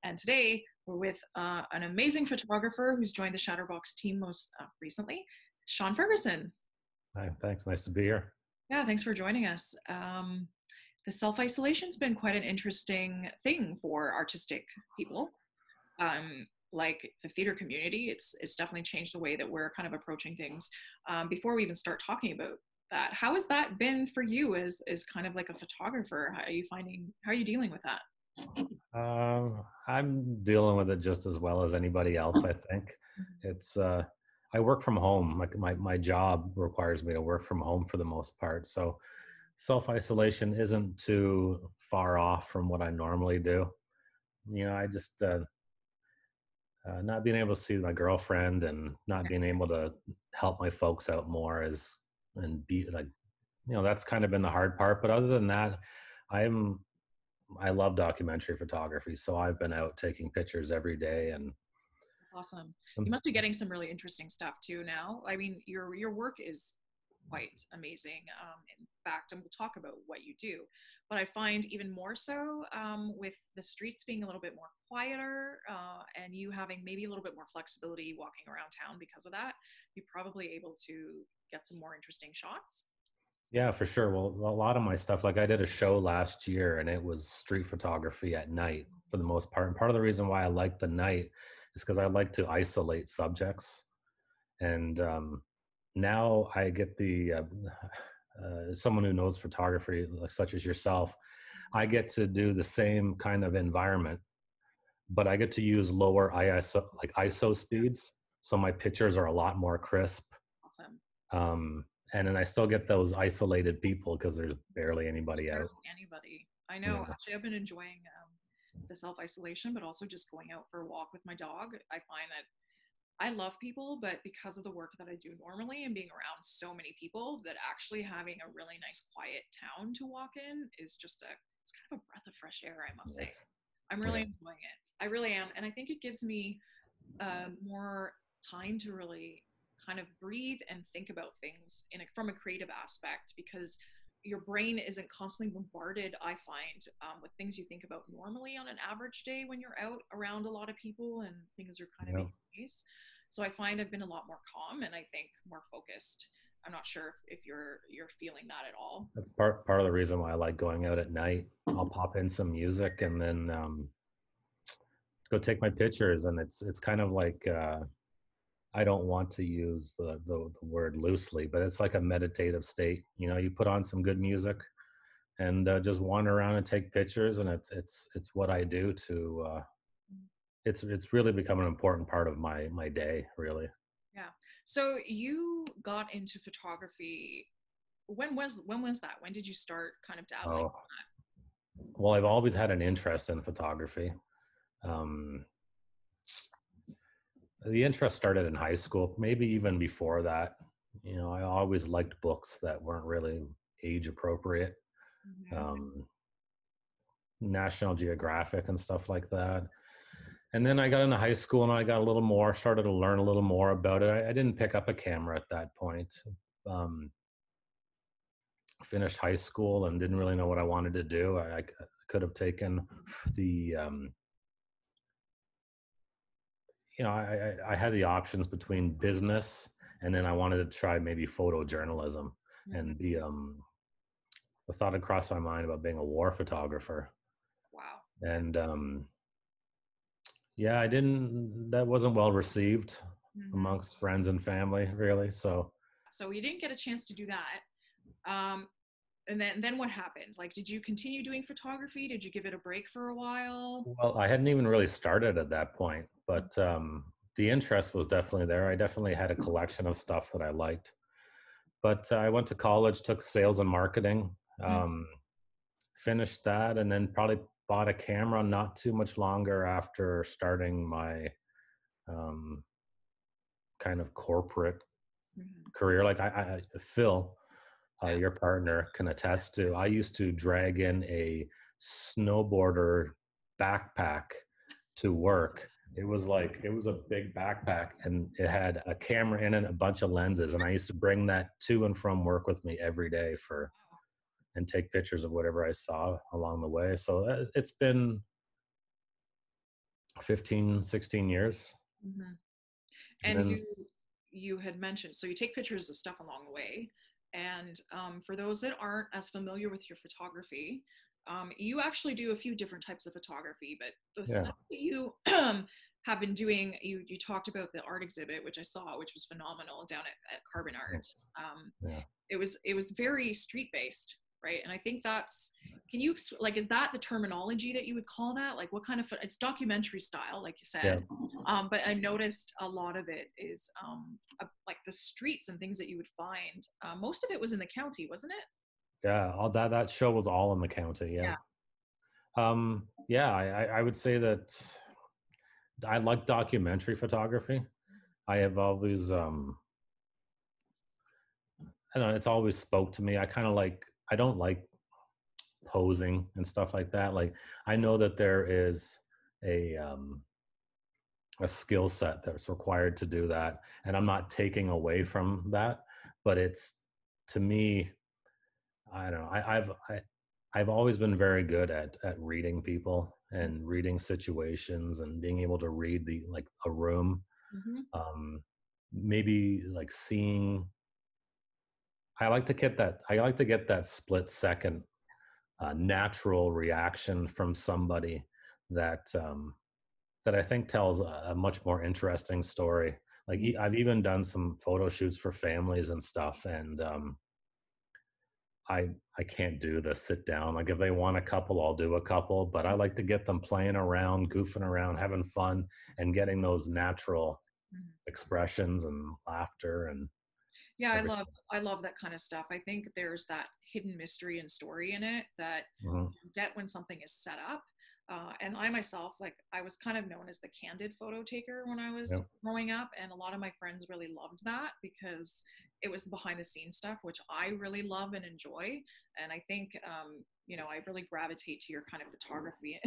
And today we're with an amazing photographer who's joined the Shatterbox team most recently, Sean Ferguson. Hi, thanks. Nice to be here. Yeah, thanks for joining us. The self-isolation's been quite an interesting thing for artistic people. Like the theater community, it's definitely changed the way that we're kind of approaching things. Before we even start talking about that, how has that been for you as kind of like a photographer? How are you dealing with that? I'm dealing with it just as well as anybody else, I think. It's I work from home. My job requires me to work from home for the most part. So self-isolation isn't too far off from what I normally do. I just not being able to see my girlfriend and not being able to help my folks out more is and be like, that's kind of been the hard part. But other than that, I'm I love documentary photography, so I've been out taking pictures every day, and Awesome. You um, must be getting some really interesting stuff too now. I mean, your work is quite amazing. In fact, and we'll talk about what you do. But I find even more so with the streets being a little bit more quieter and you having maybe a little bit more flexibility walking around town because of that, you're probably able to get some more interesting shots. yeah, for sure. Well, a lot of my stuff, like I did a show last year, and it was street photography at night for the most part. And part of the reason why I like the night is because I like to isolate subjects, and now I get the someone who knows photography, like such as yourself, I get to do the same kind of environment, but I get to use lower ISO speeds, so my pictures are a lot more crisp. Awesome. And then I still get those isolated people because there's barely anybody out. Barely anybody. I know. Yeah, Actually, I've been enjoying the self isolation, but also just going out for a walk with my dog. I find that I love people, but because of the work that I do normally and being around so many people, that actually having a really nice quiet town to walk in is just it's kind of a breath of fresh air, I must say. yes, I'm really yeah, enjoying it. I really am. And I think it gives me more time to really kind of breathe and think about things from a creative aspect because your brain isn't constantly bombarded, I find, with things you think about normally on an average day when you're out around a lot of people and things are kind of yeah. at your pace. So I find I've been a lot more calm and I think more focused. I'm not sure if you're feeling that at all. That's part of the reason why I like going out at night. I'll pop in some music and then go take my pictures, and it's kind of like I don't want to use the word loosely, but it's like a meditative state. You put on some good music and just wander around and take pictures, and it's what I do to. It's really become an important part of my day, really. Yeah. So you got into photography. When was that? When did you start kind of dabbling? Oh, well, I've always had an interest in photography. Um, the interest started in high school, maybe even before that. I always liked books that weren't really age appropriate, Mm-hmm. um, National Geographic and stuff like that. And then I got into high school and I got a little more, started to learn a little more about it. I didn't pick up a camera at that point. Um, Finished high school and didn't really know what I wanted to do. I could have taken the, I had the options between business, and then I wanted to try maybe photojournalism Mm-hmm. and be, the thought had crossed my mind about being a war photographer. Wow. And yeah, that wasn't well received Mm-hmm. amongst friends and family, really. So, So you didn't get a chance to do that. Um, and then what happened? Like, did you continue doing photography? Did you give it a break for a while? well, I hadn't even really started at that point, but the interest was definitely there. I definitely had a collection of stuff that I liked. But I went to college, took sales and marketing, Mm-hmm. um, finished that, and then probably bought a camera not too much longer after starting my um, kind of corporate career. Like Phil, Yeah. your partner, can attest to. I used to drag in a snowboarder backpack to work. It was a big backpack, and it had a camera in it, a bunch of lenses, and I used to bring that to and from work with me every day for and take pictures of whatever I saw along the way. So it's been 15, 16 years. Hmm. And And then, you had mentioned, so you take pictures of stuff along the way. And for those that aren't as familiar with your photography, you actually do a few different types of photography. But the yeah, stuff that you have been doing, you talked about the art exhibit, which I saw, which was phenomenal down at Carbon Art. thanks. Um, Yeah, it was very street based, right? And I think that's, can you like, is that the terminology that you would call that? Like, what kind of, it's documentary style, like you yeah, said. But I noticed a lot of it is like the streets and things that you would find. Most of it was in the county, wasn't it? yeah. All that show was all in the county. Yeah. Yeah. Yeah, I would say that I like documentary photography. I have always, I don't know, it's always spoke to me. I kind of like, I don't like posing and stuff like that. Like, I know that there is a, um, a skill set that's required to do that. And I'm not taking away from that, but it's, to me, I don't know. I've always been very good at reading people and reading situations and being able to read the like a room. Mm-hmm. Um, maybe like seeing. I like to get that split second natural reaction from somebody that that I think tells a much more interesting story. Like I've even done some photo shoots for families and stuff, and I can't do the sit down. Like if they want a couple, I'll do a couple, but I like to get them playing around, goofing around, having fun, and getting those natural Mm-hmm. expressions and laughter and Yeah, I love everything. I love that kind of stuff. I think there's that hidden mystery and story in it that Hmm. you get when something is set up. And I myself, like, I was kind of known as the candid photo taker when I was Yeah, growing up, and a lot of my friends really loved that because it was behind the scenes stuff, which I really love and enjoy. And I think, I really gravitate to your kind of photography.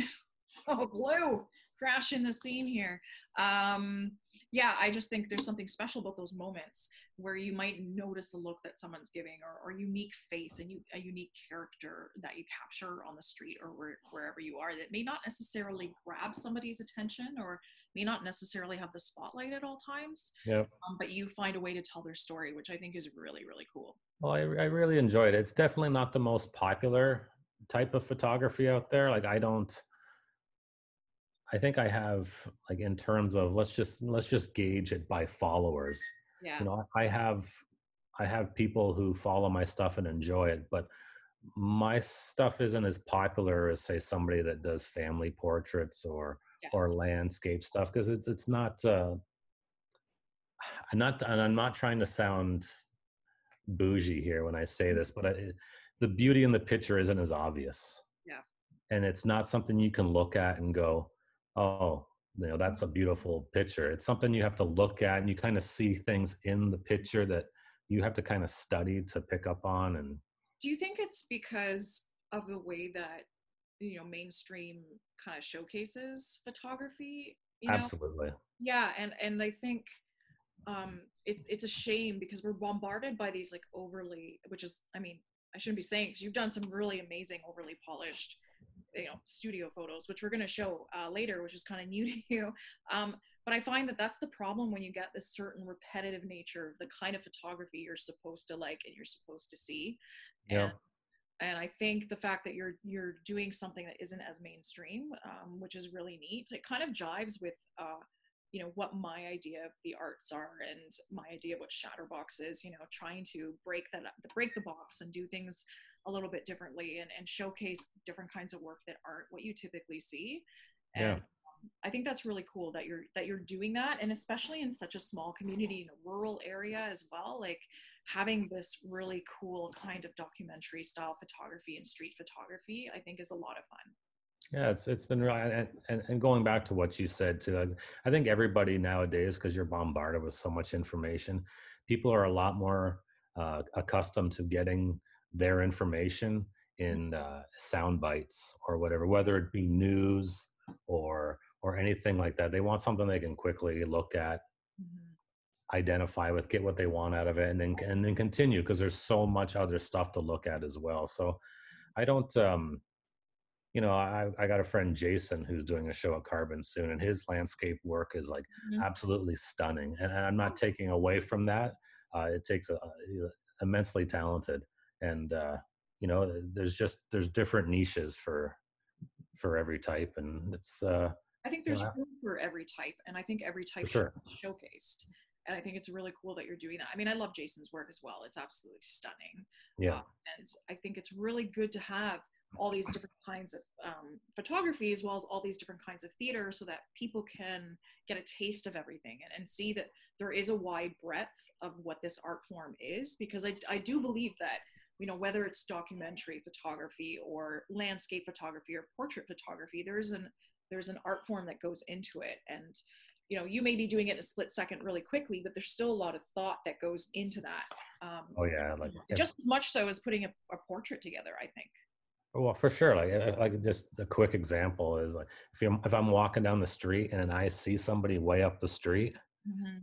Oh, blue crash in the scene here. Yeah, I just think there's something special about those moments where you might notice the look that someone's giving, or a unique face and a unique character that you capture on the street or wherever you are that may not necessarily grab somebody's attention or may not necessarily have the spotlight at all times, yeah. but you find a way to tell their story, which I think is really, really cool. Well, I really enjoyed it. It's definitely not the most popular type of photography out there. Like I don't. I think I have like in terms of let's just gauge it by followers. Yeah. You know, I have people who follow my stuff and enjoy it, but my stuff isn't as popular as say somebody that does family portraits Yeah. or landscape stuff because it's not I'm not trying to sound bougie here when I say this, but the beauty in the picture isn't as obvious, Yeah. and it's not something you can look at and go, oh, you know, that's a beautiful picture. It's something you have to look at and you kind of see things in the picture that you have to kind of study to pick up on. And Do you think it's because of the way that mainstream kind of showcases photography? absolutely. Yeah, and I think it's a shame because we're bombarded by these like overly, which is, I mean, I shouldn't be saying because you've done some really amazing overly polished studio photos, which we're going to show later, which is kind of new to you. But I find that that's the problem when you get this certain repetitive nature of the kind of photography you're supposed to like and you're supposed to see. Yeah. And I think the fact that you're doing something that isn't as mainstream, which is really neat, it kind of jives with what my idea of the arts are and my idea of what Shatterbox is. Trying to break the box and do things a little bit differently and showcase different kinds of work that aren't what you typically see. Yeah. And I think that's really cool that you're doing that, and especially in such a small community in a rural area as well. Like having this really cool kind of documentary style photography and street photography, I think is a lot of fun. Yeah, it's been really, and going back to what you said too, I think everybody nowadays, because you're bombarded with so much information, people are a lot more accustomed to getting their information in sound bites or whatever, whether it be news or anything like that. They want something they can quickly look at, Mhm. identify with, get what they want out of it, and then continue because there's so much other stuff to look at as well. So I don't. I got a friend Jason who's doing a show at Carbon soon, and his landscape work is like Mhm. absolutely stunning. And I'm not taking away from that. It takes a immensely talented, and there's different niches for every type, and it's I think you there's know room for every type, and I think every for type should sure. be showcased. And I think it's really cool that you're doing that. I mean, I love Jason's work as well. It's absolutely stunning. Yeah. Uh, and I think it's really good to have all these different kinds of photography as well as all these different kinds of theater so that people can get a taste of everything and see that there is a wide breadth of what this art form is. Because I do believe that, whether it's documentary photography or landscape photography or portrait photography, there's an art form that goes into it. And you may be doing it in a split second really quickly, but there's still a lot of thought that goes into that, Oh yeah. just as much so as putting a portrait together, I think. Well, for sure. Like just a quick example is like if I'm walking down the street and I see somebody way up the street, Mm-hmm.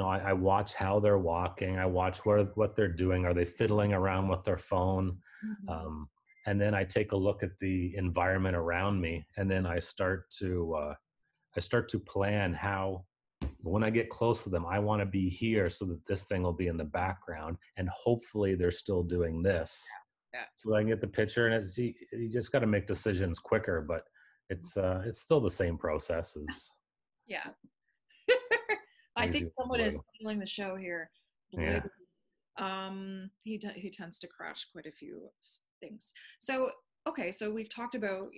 I watch how they're walking. I watch what they're doing. Are they fiddling around with their phone? Mm-hmm. Um, and then I take a look at the environment around me, and then I start to plan how when I get close to them, I want to be here so that this thing will be in the background, and hopefully they're still doing this, Yeah. so that I can get the picture. And you just got to make decisions quicker, but it's still the same process as Yeah. I think Lazy someone is Blue. stealing the show here. Blue. Yeah. He tends to crash quite a few things. So okay, so we've talked about,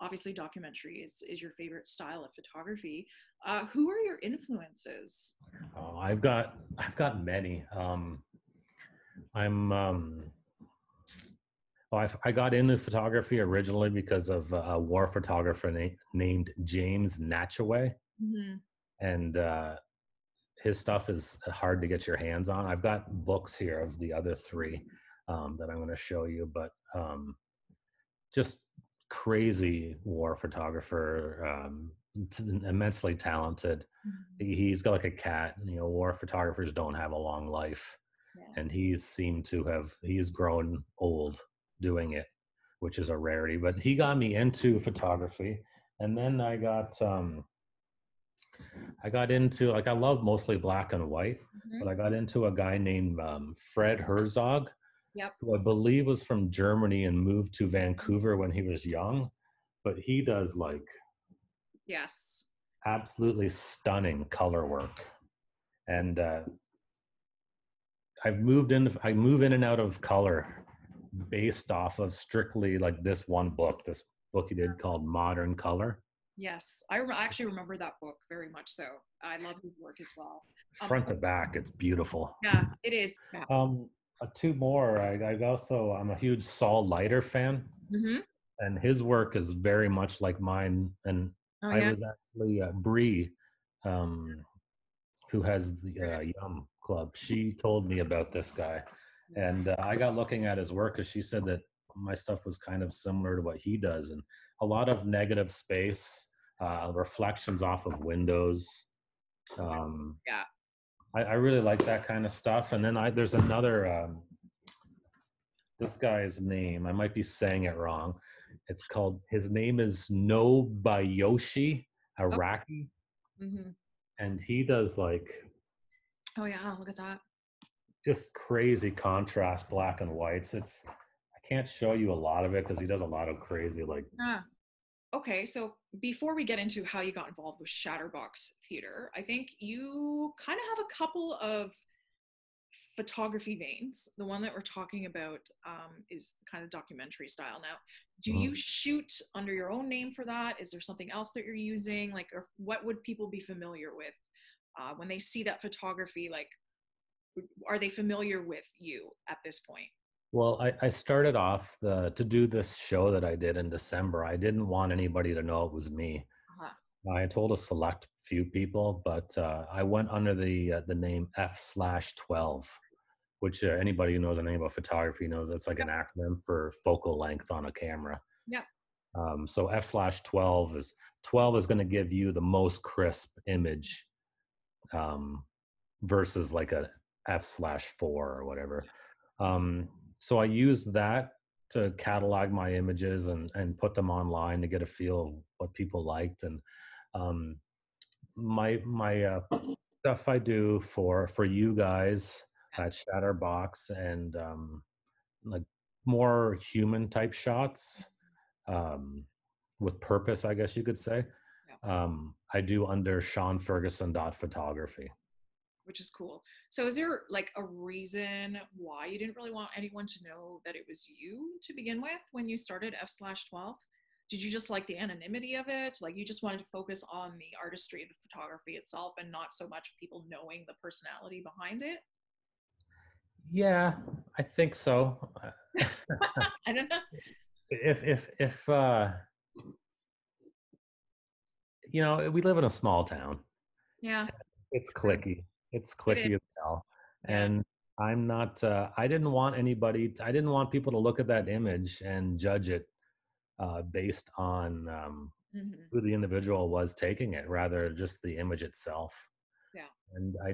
obviously documentary is your favorite style of photography. Who are your influences? Oh, I've got many. I'm well, I got into photography originally because of a war photographer named James Natchaway, Mm-hmm. and his stuff is hard to get your hands on. I've got books here of the other three that I'm going to show you, but just crazy war photographer, immensely talented. Mm-hmm. He's got like a cat. War photographers don't have a long life, Yeah. and he's grown old doing it, which is a rarity. But he got me into photography, and then I got into, like, I love mostly black and white, Mm-hmm. but I got into a guy named Fred Herzog, Yep. who I believe was from Germany and moved to Vancouver when he was young. But he does like Yes. absolutely stunning color work, and I move in and out of color based off of strictly like this book he did called Modern Color. Yes. I actually remember that book very much so. I love his work as well. Um, Front to back, it's beautiful. yeah, it is. Yeah. Um, two more. I'm a huge Saul Leiter fan, Mm-hmm. and his work is very much like mine. And Oh I yeah. was actually Bree, um, who has the Yum Club. She told me about this guy, and I got looking at his work because she said that my stuff was kind of similar to what he does, and a lot of negative space, reflections off of windows. Um, Yeah. I really like that kind of stuff. And then there's another this guy's name. I might be saying it wrong. His name is Nobuyoshi Oh. Araki, Mm-hmm. and he does like Oh yeah. Look at that. just crazy contrast black and whites. I can't show you a lot of it because he does a lot of crazy like. Yeah. Okay, so before we get into how you got involved with Shatterbox Theatre, I think you kind of have a couple of photography veins. The one that we're talking about is kind of documentary style. Now, do you Mhm. shoot under your own name for that? Is there something else that you're using? Like, or what would people be familiar with when they see that photography? Like, are they familiar with you at this point? Well, I started off to do this show that I did in December. I didn't want anybody to know it was me. Uh-huh. I told a select few people, but I went under the name F/12, which anybody who knows anything about photography knows that's like an acronym for focal length on a camera. Yep. So F/12 is going to give you the most crisp image, um, versus like a F/4 or whatever. So I used that to catalog my images and put them online to get a feel of what people liked. And um, my stuff I do for you guys at Shatterbox, and like more human type shots, um, with purpose, I guess you could say. Yeah. I do under Sean Ferguson photography. Which is cool. So is there like a reason why you didn't really want anyone to know that it was you to begin with when you started F/12? Did you just like the anonymity of it? Like you just wanted to focus on the artistry of the photography itself and not so much people knowing the personality behind it? Yeah, I think so. I don't know. If we live in a small town. Yeah, It's true. clicky. It's It is. clicky as hell. Yeah. And I'm not, I didn't want I didn't want people to look at that image and judge it based on Hmm. who the individual was taking it, rather just the image itself. Yeah. And I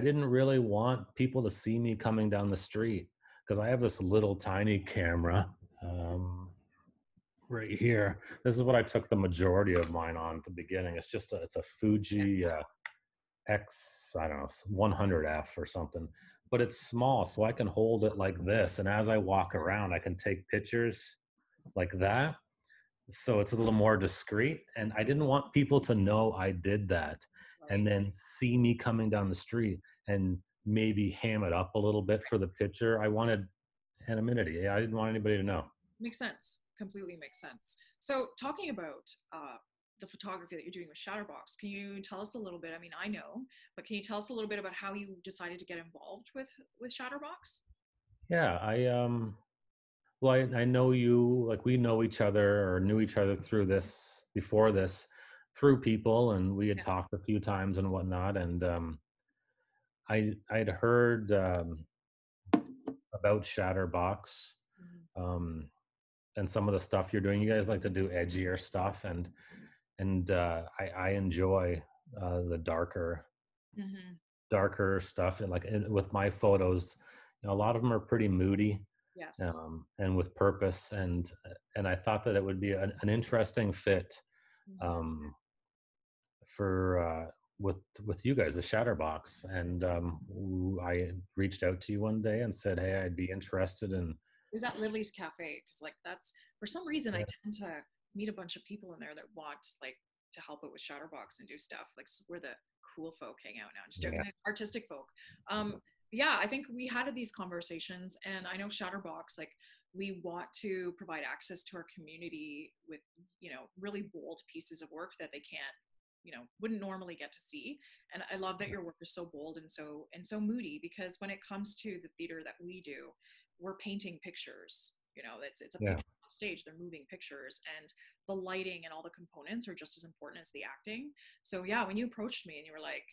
didn't really want people to see me coming down the street, because I have this little tiny camera right here. This is what I took the majority of mine on at the beginning. It's a Fuji X, I don't know, 100F or something, but it's small, so I can hold it like this. And as I walk around, I can take pictures like that. So it's a little more discreet. And I didn't want people to know I did that Right. and then see me coming down the street and maybe ham it up a little bit for the picture. I wanted anonymity. I didn't want anybody to know. Makes sense. Completely makes sense. So, talking about the photography that you're doing with Shatterbox, can you tell us a little bit? I mean, I know, but can you tell us a little bit about how you decided to get involved with Shatterbox? Yeah, well, I know you, like we know each other or knew each other through this, before this, through people, and we had Yeah. talked a few times and whatnot. And I'd heard about Shatterbox, Mhm. um, and some of the stuff you're doing. You guys like to do edgier stuff, and I enjoy the Mhm. darker stuff. And with my photos, a lot of them are pretty moody, Yes. and with purpose. And I thought that it would be an interesting fit Mhm. um, for with you guys with Shatterbox. And I reached out to you one day and said, hey, I'd be interested in. It was at Lily's Cafe because, like, that's for some reason I tend to meet a bunch of people in there that want like to help out with Shatterbox and do stuff. Like, where the cool folk hang out now. I'm just Yeah, joking, artistic folk. Yeah, I think we had these conversations, and I know Shatterbox, like, we want to provide access to our community with really bold pieces of work that they can't wouldn't normally get to see. And I love that your work is so bold and so moody, because when it comes to the theater that we do, we're painting pictures. It's a yeah, picture on stage, they're moving pictures, and the lighting and all the components are just as important as the acting. So yeah, when you approached me and you were like,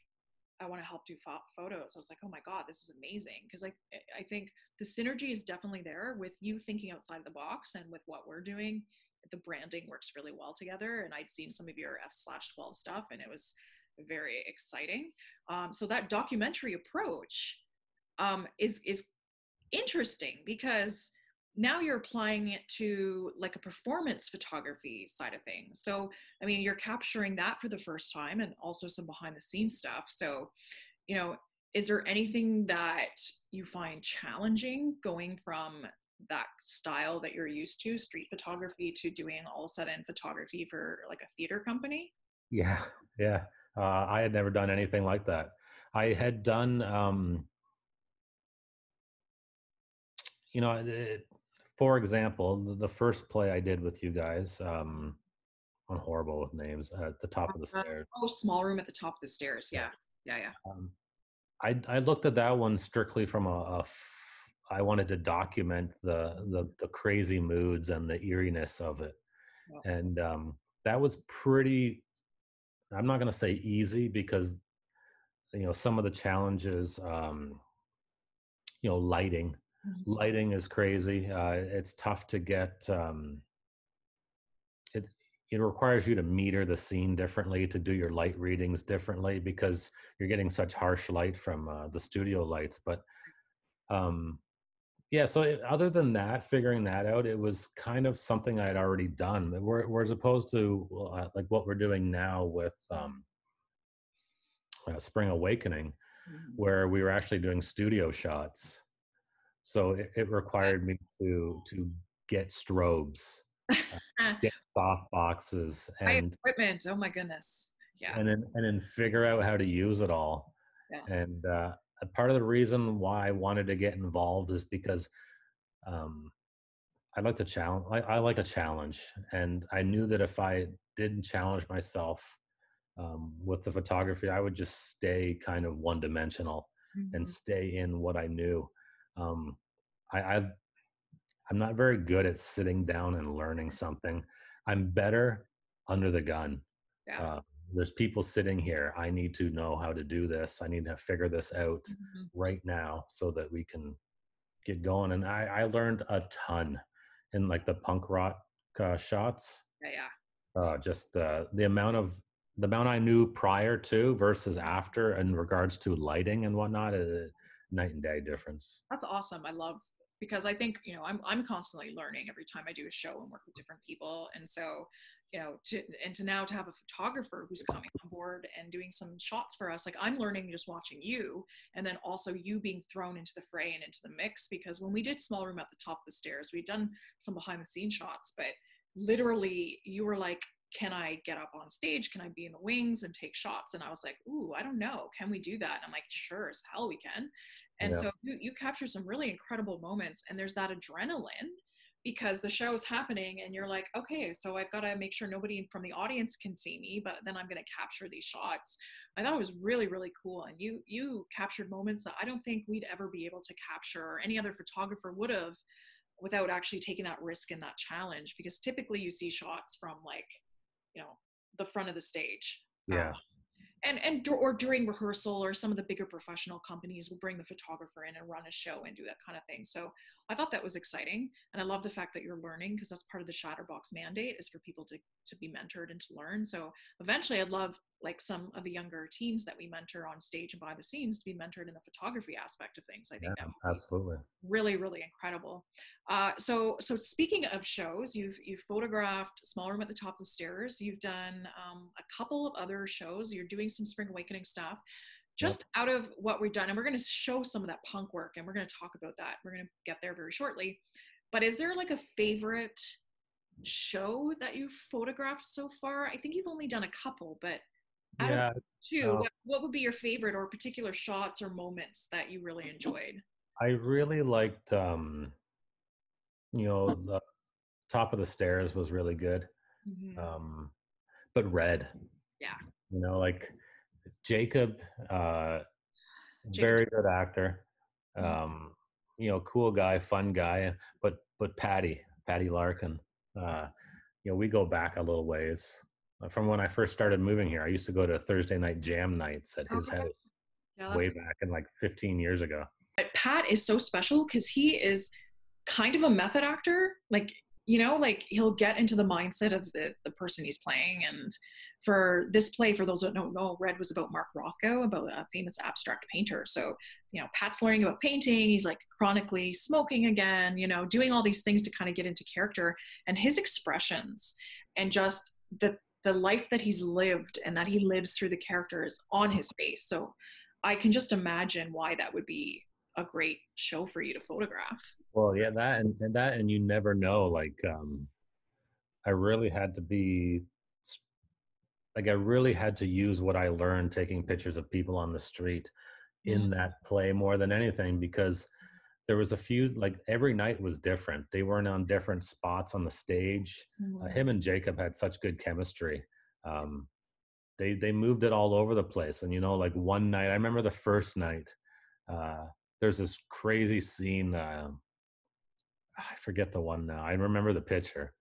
I want to help do photos, I was like, oh my god, this is amazing. Because I think the synergy is definitely there with you thinking outside the box, and with what we're doing, the branding works really well together. And I'd seen some of your F/12 stuff, and it was very exciting. So that documentary approach is interesting, because now you're applying it to like a performance photography side of things. So I mean, you're capturing that for the first time, and also some behind the scenes stuff. So you know is there anything that you find challenging going from that style that you're used to, street photography, to doing all of a sudden photography for like a theater company? yeah, yeah. I had never done anything like that. I had done, you know, it, for example, the first play I did with you guys. I'm horrible with names. At the top of the stairs. Oh, Small Room at the Top of the Stairs. Yeah. Yeah. Yeah. Yeah. Um, I looked at that one strictly from I wanted to document the crazy moods and the eeriness of it. Well, And that was pretty, I'm not going to say easy, because some of the challenges, lighting. mhm. Lighting is crazy. It's tough to get. It it requires you to meter the scene differently, to do your light readings differently, because you're getting such harsh light from the studio lights. But um, Yeah, so other than that, figuring that out, it was kind of something I'd already done. Whereas opposed to like what we're doing now with Spring Awakening, Mhm. where we were actually doing studio shots. So it required me to get strobes, uh, get soft boxes, My equipment, oh my goodness. Yeah, and then figure out how to use it all. yeah, And a part of the reason why I wanted to get involved is because um, I like to challenge. I like a challenge, and I knew that if I didn't challenge myself with the photography, I would just stay kind of one dimensional and mhm, stay in what I knew. Um, I I'm not very good at sitting down and learning something. I'm better under the gun. yeah, Uh, there's people sitting here. I need to know how to do this. I need to figure this out mhm, right now so that we can get going. And I learned a ton in like the punk rock shots. yeah, yeah. Just the amount I knew prior to versus after in regards to lighting and whatnot, night and day difference. That's awesome. I love because I think, I'm constantly learning every time I do a show and work with different people. And so, to now to have a photographer who's coming on board and doing some shots for us, like I'm learning just watching you, and then also you being thrown into the fray and into the mix. Because when we did Small Room at the Top of the Stairs, we'd done some behind the scenes shots, but literally you were like, can I get up on stage? Can I be in the wings and take shots? And I was like, ooh, I don't know. Can we do that? And I'm like, sure as hell we can. And Yeah, so you capture some really incredible moments, and there's that adrenaline because the show's happening and you're like, okay, so I've got to make sure nobody from the audience can see me, but then I'm going to capture these shots. I thought it was really, really cool. And you captured moments that I don't think we'd ever be able to capture, or any other photographer would have, without actually taking that risk and that challenge. Because typically you see shots from, like, you know, the front of the stage. yeah, Or during rehearsal, or some of the bigger professional companies will bring the photographer in and run a show and do that kind of thing. So I thought that was exciting, and I love the fact that you're learning, because that's part of the Shatterbox mandate, is for people to be mentored and to learn. So eventually I'd love, like, some of the younger teens that we mentor on stage and behind the scenes to be mentored in the photography aspect of things. I yeah, think that would be absolutely. really, really incredible. So speaking of shows, you've photographed Small Room at the Top of the Stairs. You've done a couple of other shows. You're doing some Spring Awakening stuff. Yep. Just out of what we've done, and we're going to show some of that punk work, and we're going to talk about that. We're going to get there very shortly. But is there like a favorite show that you've photographed so far? I think you've only done a couple, but out of Yeah. two, Uh, what would be your favorite, or particular shots or moments that you really enjoyed? I really liked, the top of the stairs was really good. Mhm. Um, but red, Yeah, like Jacob, uh, Jacob. very good actor. Mhm. Um, cool guy, fun guy. But Patty Larkin, uh, we go back a little ways. From when I first started moving here, I used to go to Thursday night jam nights at his Okay. house Yeah, way that's. back in like 15 years ago. But Pat is so special because he is kind of a method actor. Like, like he'll get into the mindset of the person he's playing. And for this play, for those that don't know, Red was about Mark Rothko, about a famous abstract painter. So, Pat's learning about painting. He's like chronically smoking again, doing all these things to kind of get into character. And his expressions and just the life that he's lived and that he lives through the characters on his face. So I can just imagine why that would be a great show for you to photograph. Well, yeah, and you never know. Like, I really had to be like, I really had to use what I learned taking pictures of people on the street Mm, in that play more than anything, because there was a few, like every night was different. They weren't on different spots on the stage. mm, Him and Jacob had such good chemistry. Um, they moved it all over the place. And like one night, I remember the first night, uh, there's this crazy scene. I forget the one now. I remember the picture.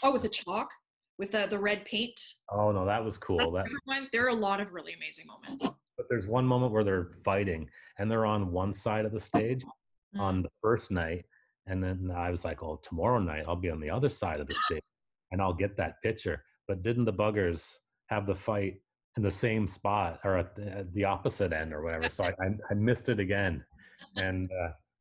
oh, with the chalk, with the red paint. Oh no, that was That's cool. a different one. There are a lot of really amazing moments. But there's one moment where they're fighting and they're on one side of the stage Mm. on the first night. And then I was like, oh, tomorrow night I'll be on the other side of the stage and I'll get that picture. But didn't the buggers have the fight in the same spot or at the opposite end or whatever? So I missed it again. And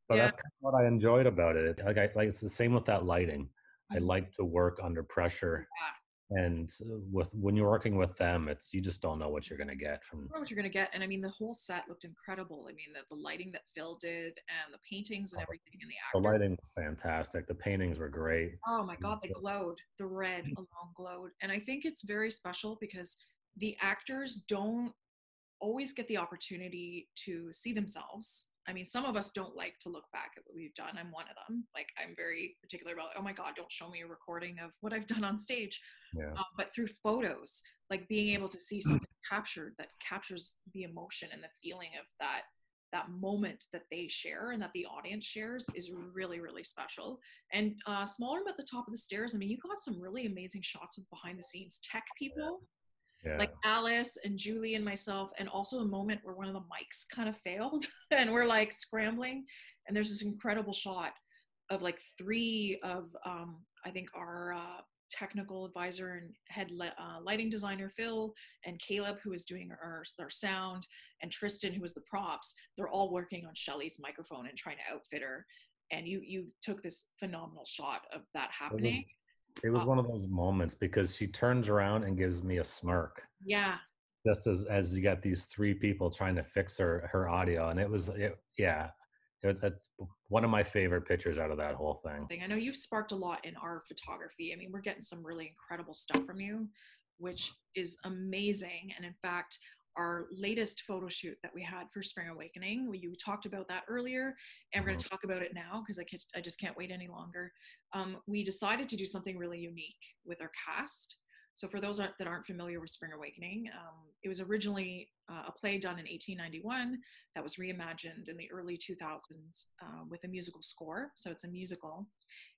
But Yeah. that's kind of what I enjoyed about it. Like it's the same with that lighting. I Mhm. like to work under pressure, Yeah. and with when you're working with them, it's you just don't know what you're gonna get from. Know what you're gonna get. And I mean, the whole set looked incredible. I mean, the lighting that Phil did and the paintings and everything and the The actors. lighting was fantastic. The paintings were great. Oh my God, they So, glowed. The red alone glowed. And I think it's very special because the actors don't always get the opportunity to see themselves. I mean, some of us don't like to look back at what we've done. I'm one of them. Like, I'm very particular about, oh my God, don't show me a recording of what I've done on stage. yeah. But through photos, like being able to see something captured that captures the emotion and the feeling of that moment that they share and that the audience shares is really really special. And smaller but at the top of the stairs, I mean, you got some really amazing shots of behind the scenes tech people Yeah. like Alice and Julie and myself, and also a moment where one of the mics kind of failed and we're like scrambling. And there's this incredible shot of like three of, I think, our technical advisor and head lighting designer, Phil, and Caleb, who was doing our sound, and Tristan, who was the props. They're all working on Shelly's microphone and trying to outfit her. And you took this phenomenal shot of that It happening. was it Uh, was one of those moments because she turns around and gives me a smirk yeah, just as you got these three people trying to fix her audio, and yeah, it's one of my favorite pictures out of that whole thing. I know you've sparked a lot in our photography. I mean, we're getting some really incredible stuff from you, which is amazing. And in fact, our latest photo shoot that we had for Spring Awakening, you talked about that earlier, and we're going Mhm. to talk about it now because I just can't wait any longer. We decided to do something really unique with our cast. So for those that aren't familiar with Spring Awakening, it was originally a play done in 1891 that was reimagined in the early 2000s with a musical score. So it's a musical,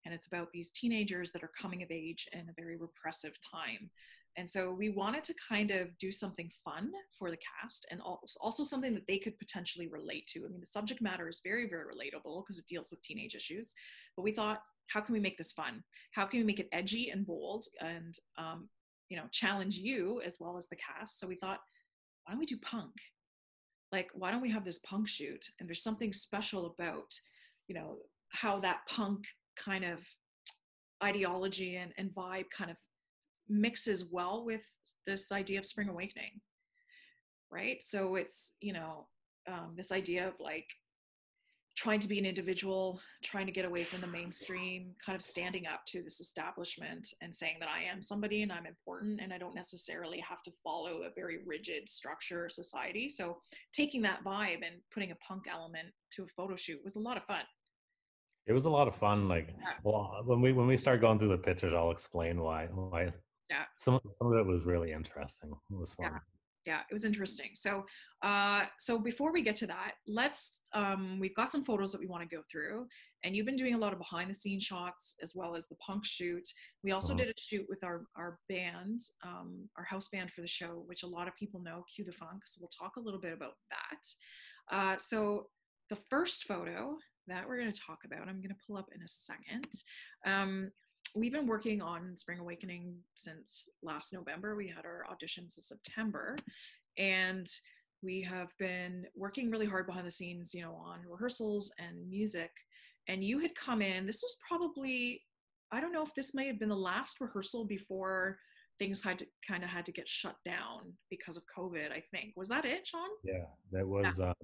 and it's about these teenagers that are coming of age in a very repressive time. And so we wanted to kind of do something fun for the cast and also something that they could potentially relate to. I mean, the subject matter is very, very relatable because it deals with teenage issues. But we thought, how can we make this fun? How can we make it edgy and bold and, challenge you as well as the cast? So we thought, why don't we do punk? Like, why don't we have this punk shoot? And there's something special about, how that punk kind of ideology and vibe kind of mixes well with this idea of Spring Awakening, right? So it's, this idea of like trying to be an individual, trying to get away from the mainstream, kind of standing up to this establishment and saying that I am somebody and I'm important and I don't necessarily have to follow a very rigid structure or society. So taking that vibe and putting a punk element to a photo shoot was a lot of fun. It was a lot of fun. Like, well, when we start going through the pictures, I'll explain why Yeah. some of it was really interesting. It was Yeah. fun. Yeah, it was interesting. So before we get to that, we've got some photos that we want to go through, and you've been doing a lot of behind the scenes shots as well as the punk shoot. We also Mhm. did a shoot with our band, our house band for the show, which a lot of people know, Cue the Funk. So we'll talk a little bit about that. So the first photo that we're going to talk about, I'm going to pull up in a second. Um, we've been working on Spring Awakening since last November. We had our auditions in September, and we have been working really hard behind the scenes, on rehearsals and music. And you had come in. This was probably, I don't know if this may have been the last rehearsal before things had to get shut down because of COVID. I think, was that it, Sean? Yeah, that Yeah. was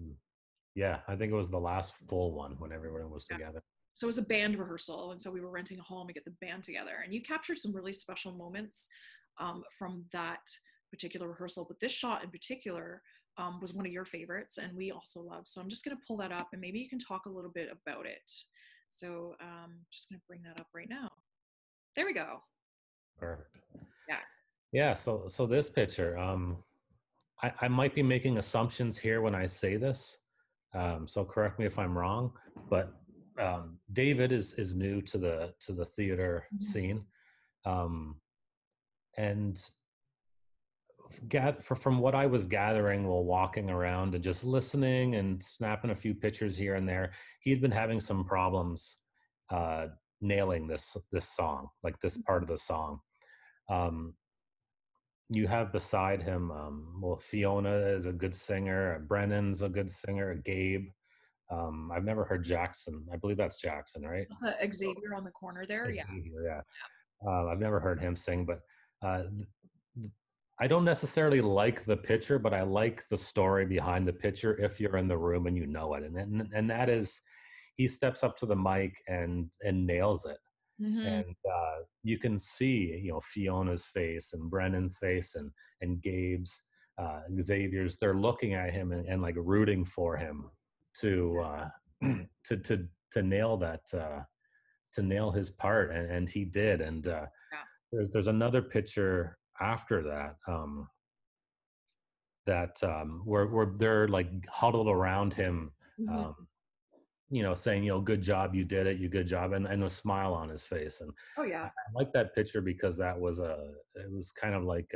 yeah, I think it was the last full one when everyone was Yeah. together. So it was a band rehearsal, and so we were renting a hall to get the band together. And you captured some really special moments from that particular rehearsal. But this shot in particular was one of your favorites, and we also love. So I'm just going to pull that up, and maybe you can talk a little bit about it. So just going to bring that up right now. There we go. Perfect. Yeah. Yeah, so this picture, I might be making assumptions here when I say this, so correct me if I'm wrong. But David is new to the theater Mhm. scene, and from what I was gathering while walking around and just listening and snapping a few pictures here and there, he had been having some problems uh, nailing this song, like this part of the song. Um, you have beside him, well, Fiona is a good singer, Brennan's a good singer, Gabe. I've never heard Jackson. I believe that's Jackson, right? That's a Xavier on the corner there. Yeah. Xavier, yeah. I've never heard him sing, but I don't necessarily like the picture, but I like the story behind the picture if you're in the room and you know it. And that is, he steps up to the mic and nails it. Mm-hmm. And you can see, Fiona's face and Brennan's face and Gabe's, Xavier's. They're looking at him and like rooting for him to to nail that. To nail his part, and he did. And Yeah. there's another picture after that where they're like huddled around him, Mm-hmm. um, saying, good job, you did it, you good job, and a smile on his face. And Oh I yeah. like that picture because it was kind of like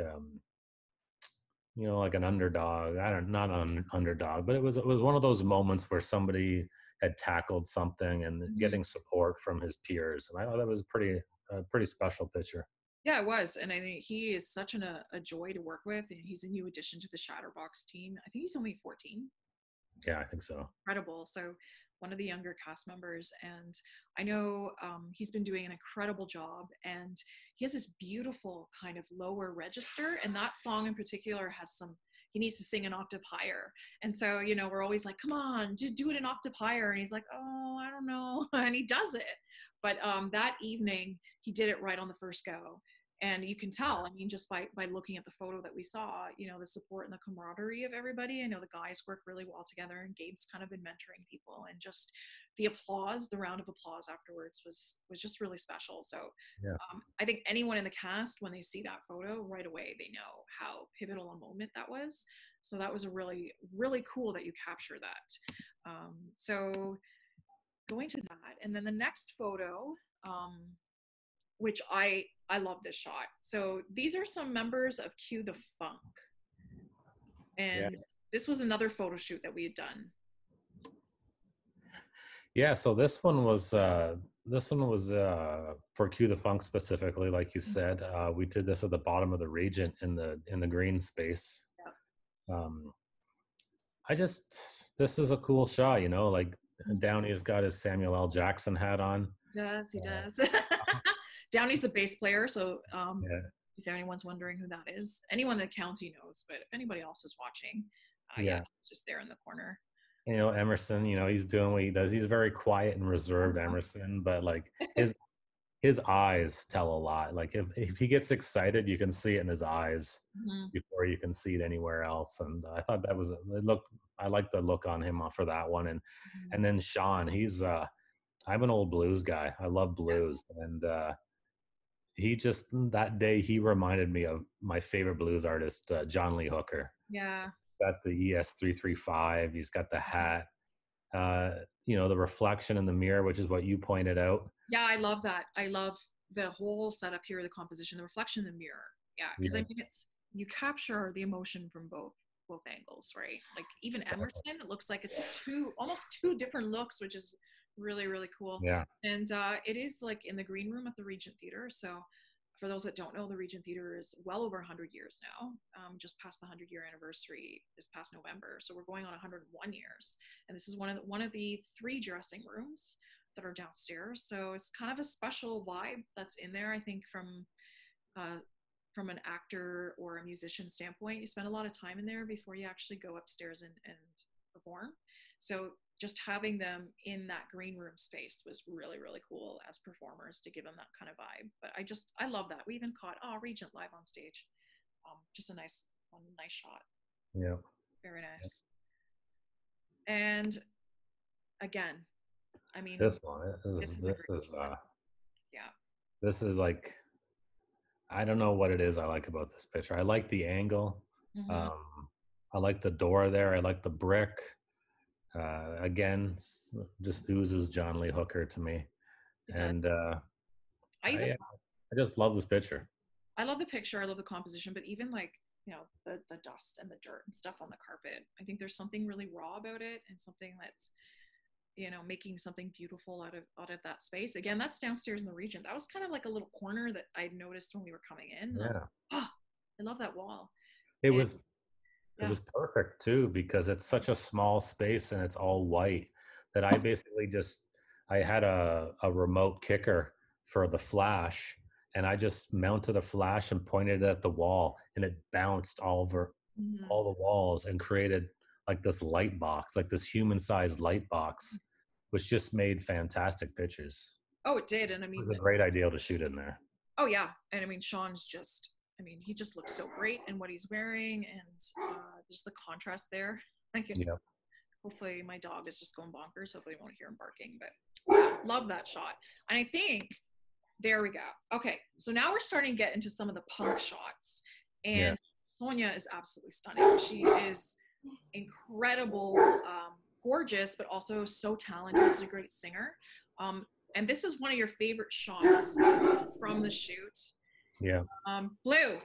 like an underdog. I don't not an underdog, but it was one of those moments where somebody had tackled something and Mm-hmm. getting support from his peers, and I thought that was a pretty special picture. Yeah, it was. And I think he is such a joy to work with. And he's a new addition to the Shatterbox team. I think he's only 14. Yeah, I think so. Incredible. So, one of the younger cast members. And I know he's been doing an incredible job. And he has this beautiful kind of lower register. And that song in particular has he needs to sing an octave higher. And so, we're always like, come on, do it an octave higher. And he's like, oh, I don't know. And he does it. But that evening, he did it right on the first go. And you can tell, I mean, just by looking at the photo that we saw, the support and the camaraderie of everybody. I know the guys work really well together, and Gabe's kind of been mentoring people, and just the applause, the round of applause afterwards was just really special. So Yeah. I think anyone in the cast, when they see that photo, right away they know how pivotal a moment that was. So that was a really, really cool that you capture that. So going to that, and then the next photo, which I love this shot. So these are some members of Cue the Funk, Yeah. and this was another photo shoot that we had done. Yeah, so this one was for Cue the Funk specifically, like you said. We did this at the bottom of the Regent in the green space. Um, this is a cool shot, like Downey's got his Samuel L. Jackson hat on. He does. Downey's the bass player, so Yeah. if anyone's wondering who that is, anyone in the county knows, but if anybody else is watching, Yeah. just there in the corner. Emerson, he's doing what he does. He's very quiet and reserved, Emerson, but like his eyes tell a lot. Like if he gets excited, you can see it in his eyes before you can see it anywhere else. And I thought I like the look on him for that one. And then Sean, I'm an old blues guy. I love blues. And that day he reminded me of my favorite blues artist, John Lee Hooker. Yeah. Got the ES-335. He's got the hat. The reflection in the mirror, which is what you pointed out. Yeah, I love that. I love the whole setup here, the composition, the reflection in the mirror. Yeah, because I think you capture the emotion from both angles, right? Like even Emerson, it looks like it's almost two different looks, which is really, really cool. Yeah. And it is like in the green room at the Regent Theatre. So for those that don't know, the Regent Theatre is well over 100 years now, just past the 100-year anniversary this past November. So we're going on 101 years. And this is one of the 3 dressing rooms that are downstairs. So it's kind of a special vibe that's in there, I think, from an actor or a musician standpoint. You spend a lot of time in there before you actually go upstairs and perform. So just having them in that green room space was really, really cool as performers to give them that kind of vibe. But I love that. We even caught Regent live on stage. Just a nice shot. Yeah. Very nice. And again, I mean, this is like, I don't know what it is I like about this picture. I like the angle. I like the door there. I like the brick. Again, just oozes John Lee Hooker to me. And I just love this picture. I love the picture. I love the composition, but even like, the dust and the dirt and stuff on the carpet, I think there's something really raw about it, and something that's, making something beautiful out of that space. Again, that's downstairs in the Regent. That was kind of like a little corner that I noticed when we were coming in. Yeah. I love that wall. It was perfect too, because it's such a small space and it's all white. that I basically just, I had a remote kicker for the flash, and I just mounted a flash and pointed it at the wall, and it bounced all over Mhm. all the walls and created like this light box, like this human-sized light box, which just made fantastic pictures. Oh, it did. And I It mean, was a great idea to shoot in there. oh yeah. And I mean, Sean's just, I mean, he just looks so great in what he's wearing, and just the contrast there. I can, Yeah. hopefully my dog is just going bonkers. Hopefully you won't hear him barking, but yeah, love that shot. And I think, there we go. Okay. So now we're starting to get into some of the punk shots, Yeah. and Sonia is absolutely stunning. She is incredible, gorgeous, but also so talented. She's a great singer. Um, and this is one of your favorite shots from the shoot. Yeah. Blue,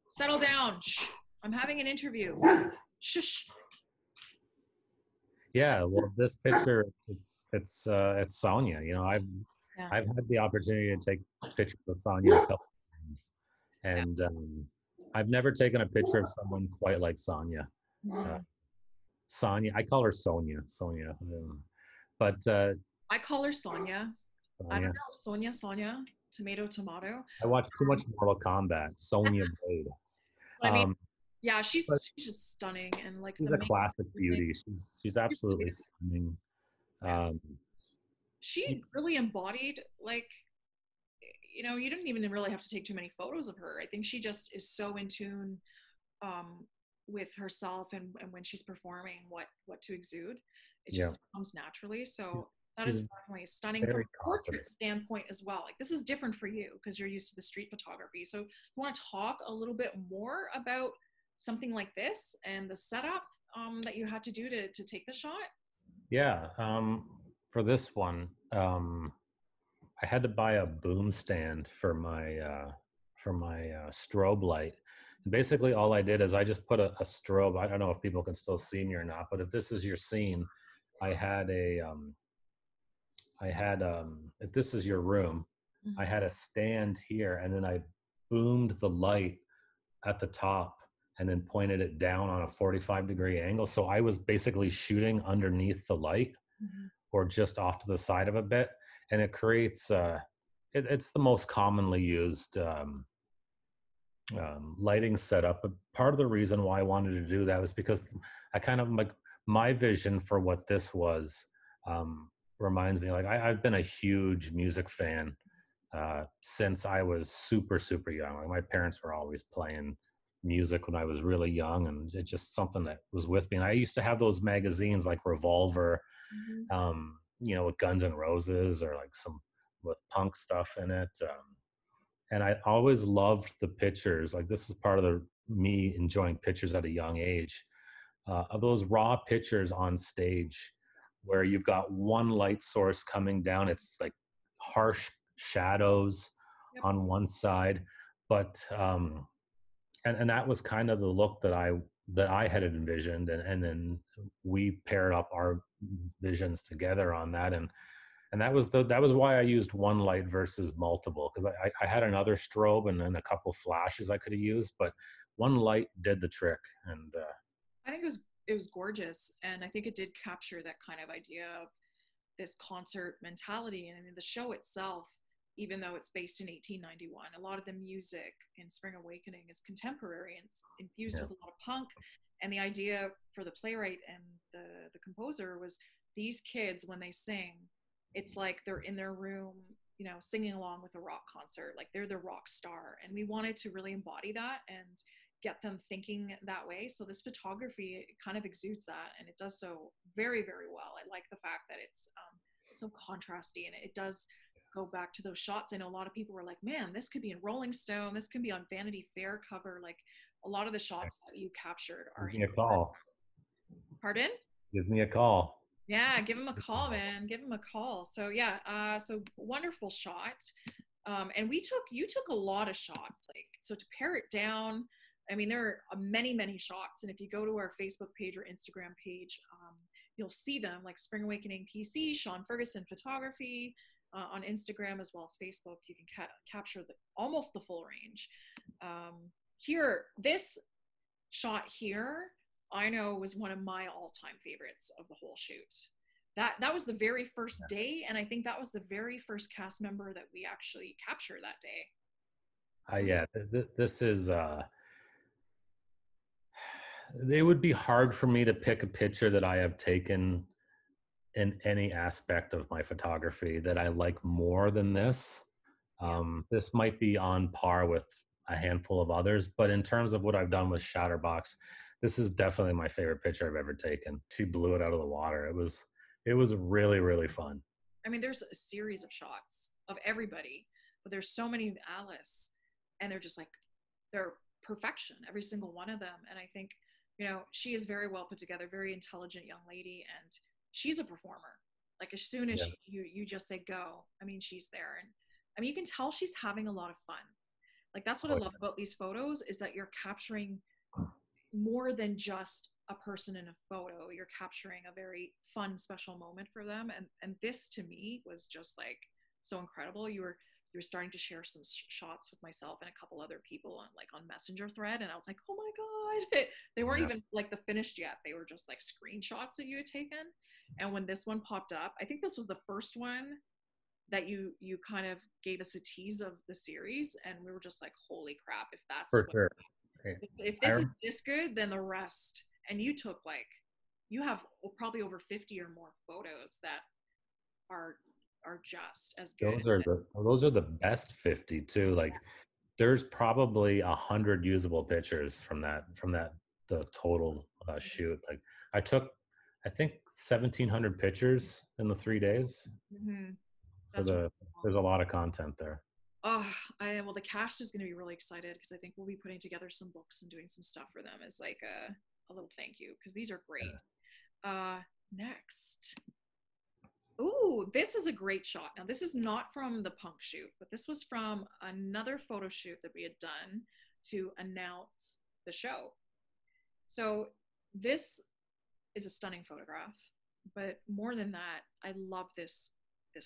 settle down. Shh. I'm having an interview. Shush. Yeah, well, this picture, it's Sonia. You know, Yeah. I've had the opportunity to take pictures with Sonia a couple times, Yeah. and I've never taken a picture of someone quite like Sonia. Uh, Mhm. Sonia, I call her Sonia. Sonia, but I call her Sonia. I don't Sonia. know. Sonia, tomato, tomato. I watched too much Mortal Kombat. Sonia Blade. But I mean, Um, yeah, but she's just stunning, and like she's the a makeup, classic everything. beauty. She's absolutely stunning. Yeah. Um, She really embodied, like, you didn't even really have to take too many photos of her. I think she just is so in tune, um, with herself, and when she's performing, what to exude. It yeah, just comes naturally. So that she's is definitely stunning from very a portrait confident. standpoint as well. Like, this is different for you because you're used to the street photography. So you want to talk a little bit more about something like this and the setup, that you had to do to take the shot? Yeah, for this one, I had to buy a boom stand for my strobe light. And basically, all I did is I just put a strobe. I don't know if people can still see me or not, but if this is your scene, I had if this is your room, I Mhm. had a stand here, and then I boomed the light at the top and then pointed it down on a 45-degree angle. So I was basically shooting underneath the light Mhm. or just off to the side of a bit, and it creates it's the most commonly used lighting setup. But part of the reason why I wanted to do that was because I kind of like my vision for what this was, um, reminds me, like I've been a huge music fan since I was super young. Like my parents were always playing music when I was really young, and it's just something that was with me. And I used to have those magazines like Revolver, Mhm. with Guns N' Roses or like some with punk stuff in it. And I always loved the pictures. Like this is part of the me enjoying pictures at a young age, of those raw pictures on stage where you've got one light source coming down. It's like harsh shadows Yep. on one side, but and that was kind of the look that I had envisioned, and then we paired up our visions together on that, and that was why I used one light versus multiple, because I had another strobe and then a couple flashes I could have used, but one light did the trick. And I think it was gorgeous, and I think it did capture that kind of idea of this concert mentality. And I mean, the show itself, even though it's based in 1891, a lot of the music in Spring Awakening is contemporary and it's infused yeah, with a lot of punk. And the idea for the playwright and the composer was, these kids, when they sing, it's like they're in their room, singing along with a rock concert, like they're the rock star. And we wanted to really embody that and get them thinking that way. So this photography kind of exudes that, and it does so very, very well. I like the fact that it's, so contrasty, and it does go back to those shots. I know a lot of people were like, man, this could be in Rolling Stone, this can be on Vanity Fair cover. Like, a lot of the shots that you captured are give me a call. pardon? Give me a call. Yeah, give him a call, man. Give him a call. So yeah, so wonderful shot. And you took a lot of shots. Like, so to pare it down, I mean, there are many, many shots. And if you go to our Facebook page or Instagram page, you'll see them, like Spring Awakening PC, Sean Ferguson Photography, on Instagram as well as Facebook. You can capture almost the full range. Here, this shot here, I know was one of my all-time favorites of the whole shoot. that was the very first day, and I think that was the very first cast member that we actually captured that day. So Yeah, this is it would be hard for me to pick a picture that I have taken in any aspect of my photography that I like more than this. This might be on par with a handful of others, but in terms of what I've done with Shatterbox, this is definitely my favorite picture I've ever taken. She blew it out of the water. It was really, really fun. I mean, there's a series of shots of everybody, but there's so many of Alice, and they're just like, they're perfection, every single one of them. And I think, you know, she is very well put together, very intelligent young lady, and she's a performer. Like as soon as Yeah. you just say go, I mean, she's there, and I mean, you can tell she's having a lot of fun. Like that's what I Oh, love about these photos is that you're capturing more than just a person in a photo. You're capturing a very fun, special moment for them, and this to me was just like so incredible. You were starting to share some shots with myself and a couple other people on like on Messenger thread, and I was like, oh my god, they weren't yeah. even like the finished yet. They were just like screenshots that you had taken. And when this one popped up, I think this was the first one that you kind of gave us a tease of the series, and we were just like, holy crap, if that's For what, sure. Okay. if I this is this good, then the rest. And you took like, you have probably over 50 or more photos that are just as good. Those are the best 50 too. Like there's probably 100 usable pictures from that the total shoot. Like I took I think 1,700 pictures in the 3 days. Mm-hmm. For That's really there's cool. a lot of content there. Oh, well, the cast is going to be really excited because I think we'll be putting together some books and doing some stuff for them as like a little thank you because these are great. Next. Ooh, this is a great shot. Now, this is not from the punk shoot, but this was from another photo shoot that we had done to announce the show. So this is a stunning photograph, but more than that, I love this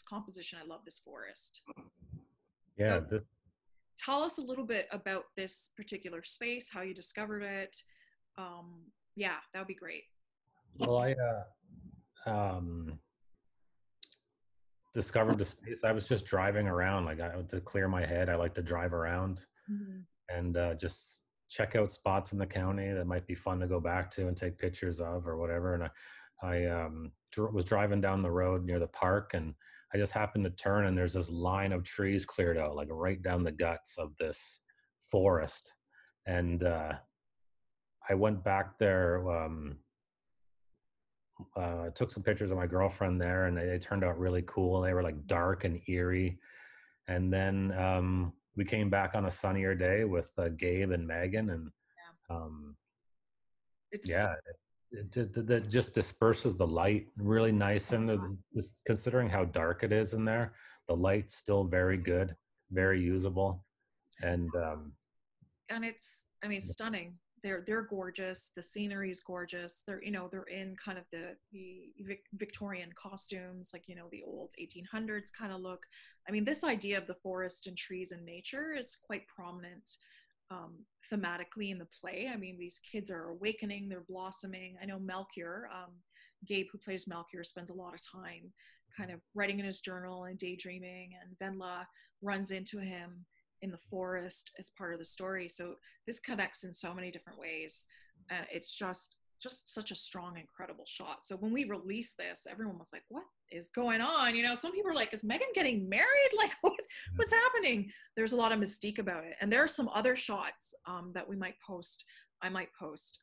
composition. I love this forest. Yeah, So tell us a little bit about this particular space, how you discovered it. Yeah, that would be great. well, I discovered the space. I was just driving around, like to clear my head. I like to drive around Mm-hmm. and just check out spots in the county that might be fun to go back to and take pictures of or whatever. And I was driving down the road near the park, and I just happened to turn, and there's this line of trees cleared out, like right down the guts of this forest. And I went back there. Took some pictures of my girlfriend there, and they turned out really cool. They were like dark and eerie. And then we came back on a sunnier day with Gabe and Megan, and Yeah. um, It's yeah, it just disperses the light really nice. And considering how dark it is in there, the light's still very good, very usable. And and it's, I mean, stunning. They're gorgeous. The scenery is gorgeous. They're, you know, they're in kind of the Victorian costumes, like, you know, the old 1800s kind of look. I mean, this idea of the forest and trees and nature is quite prominent thematically in the play. I mean, these kids are awakening, they're blossoming. I know Melchior, Gabe, who plays Melchior, spends a lot of time kind of writing in his journal and daydreaming, and Venla runs into him in the forest as part of the story. So this connects in so many different ways. It's just such a strong, incredible shot. So when we released this, everyone was like, what is going on? You know, some people are like, is Megan getting married? Like, what's happening? There's a lot of mystique about it. And there are some other shots that I might post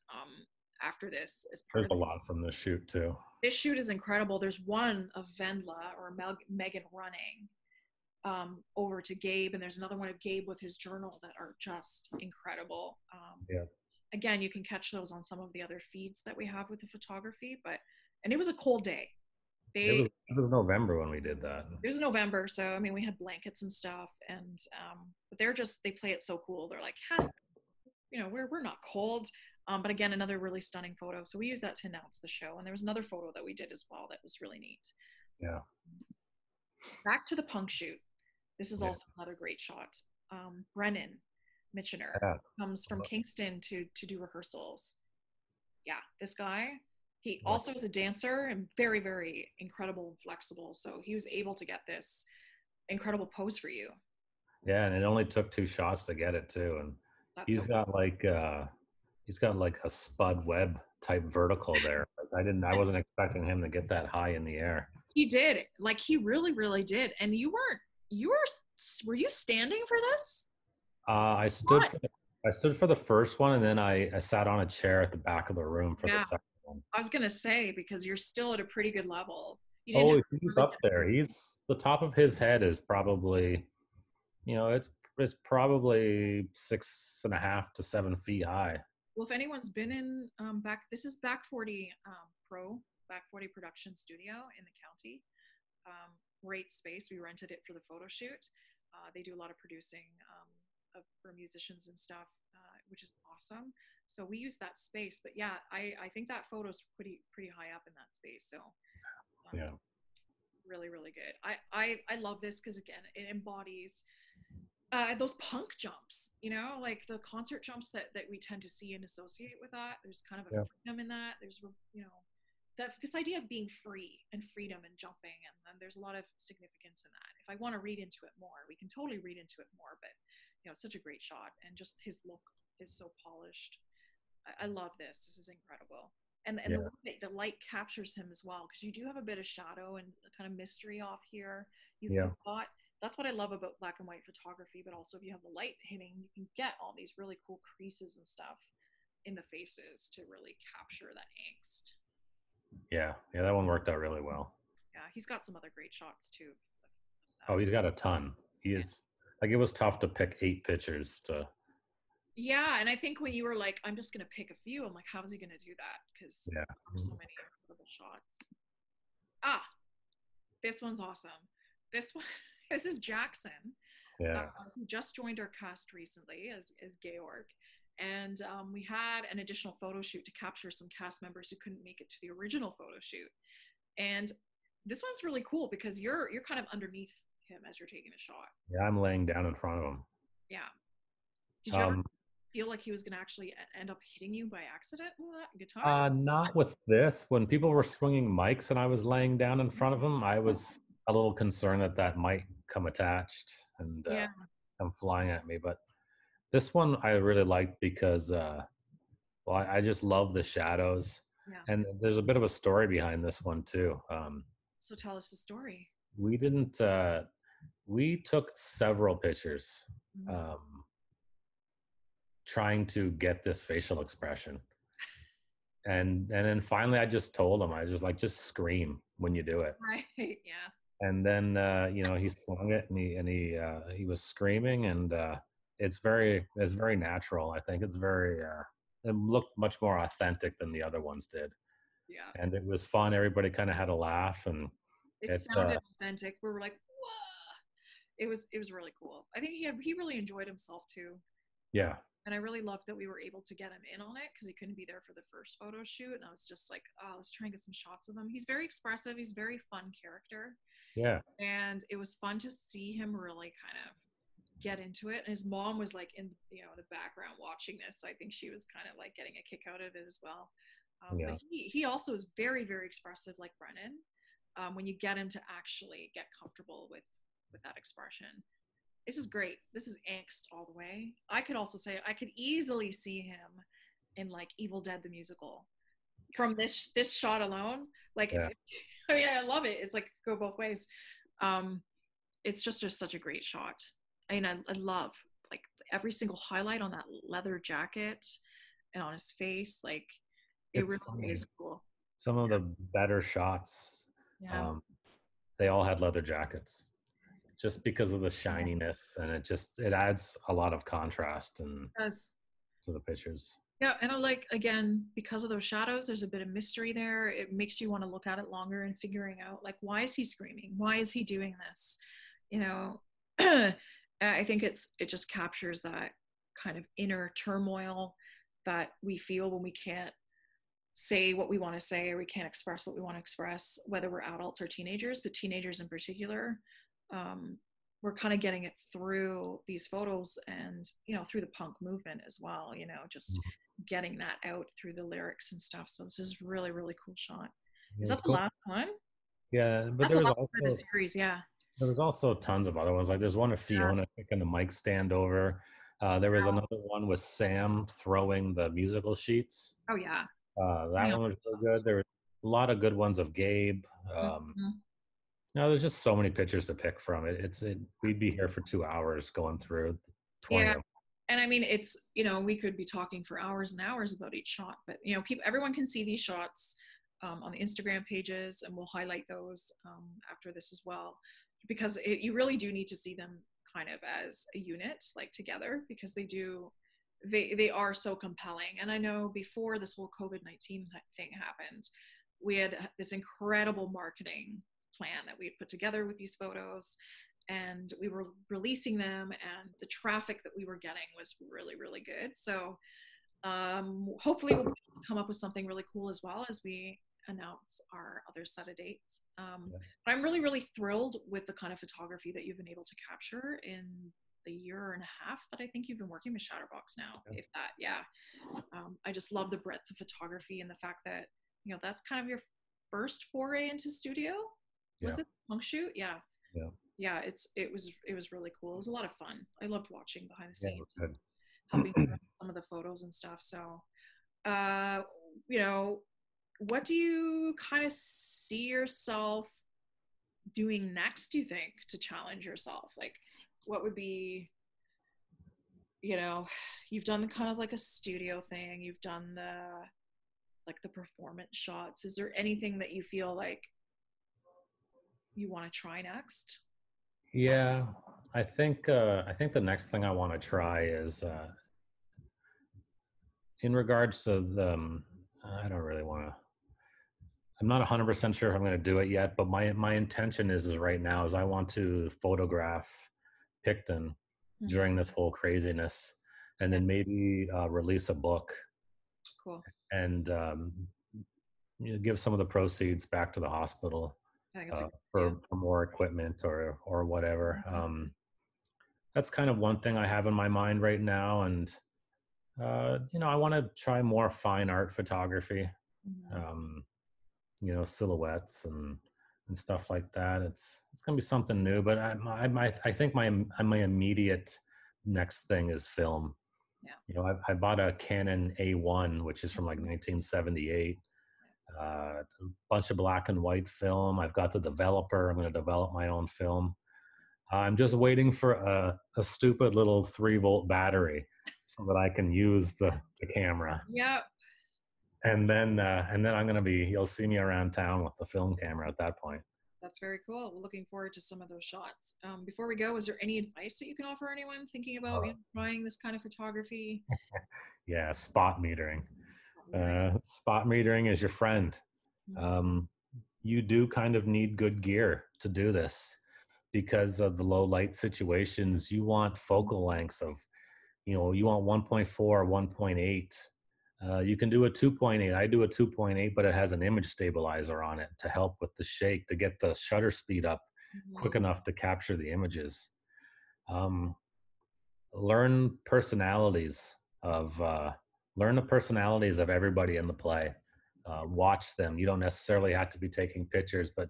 after this as part there's of a lot from this shoot too. this shoot is incredible. There's one of Vendla or Megan running over to Gabe, and there's another one of Gabe with his journal that are just incredible. Yeah, Again, you can catch those on some of the other feeds that we have with the photography, and it was a cold day. it was November when we did that. It was November, so I mean, we had blankets and stuff, and but they play it so cool. They're like, you know, we're not cold. But again, another really stunning photo. So we used that to announce the show, and there was another photo that we did as well that was really neat. Yeah. Back to the punk shoot. This is Yeah. also another great shot. Brennan Mitchener Yeah. comes from Kingston to do rehearsals. Yeah, this guy, He also is a dancer and very, very incredible and flexible. So he was able to get this incredible pose for you. Yeah, and it only took 2 shots to get it too. And That's he's so got like a spud web type vertical there. Like I wasn't expecting him to get that high in the air. he did. Like he really, really did. And were you standing for this? I stood What? for the first one, and then I sat on a chair at the back of the room for the Yeah. second one. I was gonna say because you're still at a pretty good level. You didn't have Oh, to he's really up there. He's the top of his head is probably, it's probably 6.5 to 7 feet high. well, if anyone's been in this is Back 40 Pro, Back 40 Production Studio in the county. Great space. We rented it for the photo shoot. They do a lot of producing for musicians and stuff, which is awesome. So we use that space. But yeah, I think that photo's pretty high up in that space. So Yeah. really, really good. I love this because again, it embodies those punk jumps, like the concert jumps that we tend to see and associate with that. There's kind of a Yeah. freedom in that. There's, that this idea of being free and freedom and jumping, and there's a lot of significance in that. If I want to read into it more, we can totally read into it more. But such a great shot, and just his look is so polished. I love this. This is incredible. And Yeah. the way that the light captures him as well, because you do have a bit of shadow and kind of mystery off here. You've got that's what I love about black and white photography, but also if you have the light hitting, you can get all these really cool creases and stuff in the faces to really capture that angst. Yeah, that one worked out really well. Yeah, he's got some other great shots too. Oh, he's got a ton. He is like, it was tough to pick 8 pictures to. Yeah, and I think when you were like, I'm just gonna pick a few, I'm like, how is he gonna do that? Because Yeah. there's so many incredible shots. Ah, this one's awesome. This one, this is Jackson, Yeah. who just joined our cast recently as Georg. And we had an additional photo shoot to capture some cast members who couldn't make it to the original photo shoot. And this one's really cool because you're kind of underneath him as you're taking a shot. Yeah, I'm laying down in front of him. Yeah. Did you ever feel like he was going to actually end up hitting you by accident with that guitar? Not with this. When people were swinging mics and I was laying down in front of him, I was a little concerned that might come attached and come flying at me. But this one I really liked because, I just love the shadows. Yeah. And there's a bit of a story behind this one too. So tell us the story. We didn't. We took several pictures. Trying to get this facial expression, and then finally I just told him, I was just like, just scream when you do it. Right. Yeah. And then he swung it, and he was screaming, and it's very natural. I think it's very it looked much more authentic than the other ones did. Yeah. And it was fun. Everybody kind of had a laugh, and it sounded authentic. We were like, whoa. It was really cool. I think he really enjoyed himself too. Yeah. And I really loved that we were able to get him in on it because he couldn't be there for the first photo shoot. And I was just like, oh, let's try and get some shots of him. He's very expressive. He's a very fun character. Yeah. And it was fun to see him really kind of get into it. And his mom was like in the background watching this. So I think she was kind of like getting a kick out of it as well. But he also is very, very expressive, like Brennan. When you get him to actually get comfortable with that expression. This is great. This is angst all the way. I could also say I could easily see him in like Evil Dead the musical from this shot alone. Like, I love it. It's like go both ways. It's just such a great shot. I mean, I love like every single highlight on that leather jacket and on his face. Like, it really is cool. Some of the better shots, they all had leather jackets. Just because of the shininess, and it adds a lot of contrast to the pictures. Yeah, and I like, again, because of those shadows, there's a bit of mystery there. It makes you want to look at it longer and figuring out, like, why is he screaming? Why is he doing this? I think it just captures that kind of inner turmoil that we feel when we can't say what we want to say, or we can't express what we want to express, whether we're adults or teenagers, but teenagers in particular. We're kind of getting it through these photos and, through the punk movement as well, just getting that out through the lyrics and stuff. So this is really, really cool shot. Yeah, Is it's that the cool. last one? Yeah, but That's the last one of the series, yeah. there was also tons of other ones. Like there's one of Yeah. Fiona picking the mic stand over. There was Wow. another one with Sam throwing the musical sheets. Oh yeah. That Yeah. one was really good. There were a lot of good ones of Gabe. Mhm. There's just so many pictures to pick from. We'd be here for 2 hours going through 20 Yeah. of them. And I mean, it's, we could be talking for hours and hours about each shot, but everyone can see these shots on the Instagram pages, and we'll highlight those after this as well, because you really do need to see them kind of as a unit, like together, because they are so compelling. And I know before this whole COVID-19 thing happened, we had this incredible marketing plan that we had put together with these photos, and we were releasing them, and the traffic that we were getting was really, really good. So hopefully we'll come up with something really cool as well as we announce our other set of dates. But I'm really, really thrilled with the kind of photography that you've been able to capture in the year and a half that I think you've been working with Shatterbox now. If that, yeah. I just love the breadth of photography, and the fact that that's kind of your first foray into studio. Was it punk shoot? Yeah. Yeah. Yeah, it was really cool. It was a lot of fun. I loved watching behind the Yeah, scenes, it was good. helping some of the photos and stuff. So, you know, what do you kind of see yourself doing next, do you think, to challenge yourself? Like, what would be, you've done the kind of like a studio thing, you've done the performance shots. Is there anything that you feel like you want to try next? Yeah, I think the next thing I want to try is in regards to the. I don't really want to. I'm not 100% sure if I'm going to do it yet, but my intention is right now is I want to photograph Picton during this whole craziness, and then maybe release a book Cool. and give some of the proceeds back to the hospital I think it's for more equipment or whatever. That's kind of one thing I have in my mind right now, and I want to try more fine art photography. Silhouettes and stuff like that. It's gonna be something new, but I think my immediate next thing is film. Yeah. I bought a Canon A1, which is from like 1978. A bunch of black and white film. I've got the developer. I'm going to develop my own film. I'm just waiting for a stupid little 3-volt battery so that I can use the camera. Yeah. And then I'm going to you'll see me around town with the film camera at that point. That's very cool. We're looking forward to some of those shots. Before we go, is there any advice that you can offer anyone thinking about trying this kind of photography? Yeah, spot metering. Spot metering is your friend. You do kind of need good gear to do this because of the low light situations. You want focal lengths of, you want 1.4, 1.8. You can do a 2.8. I do a 2.8, but it has an image stabilizer on it to help with the shake, to get the shutter speed up quick enough to capture the images. Learn the personalities of everybody in the play. Watch them. You don't necessarily have to be taking pictures, but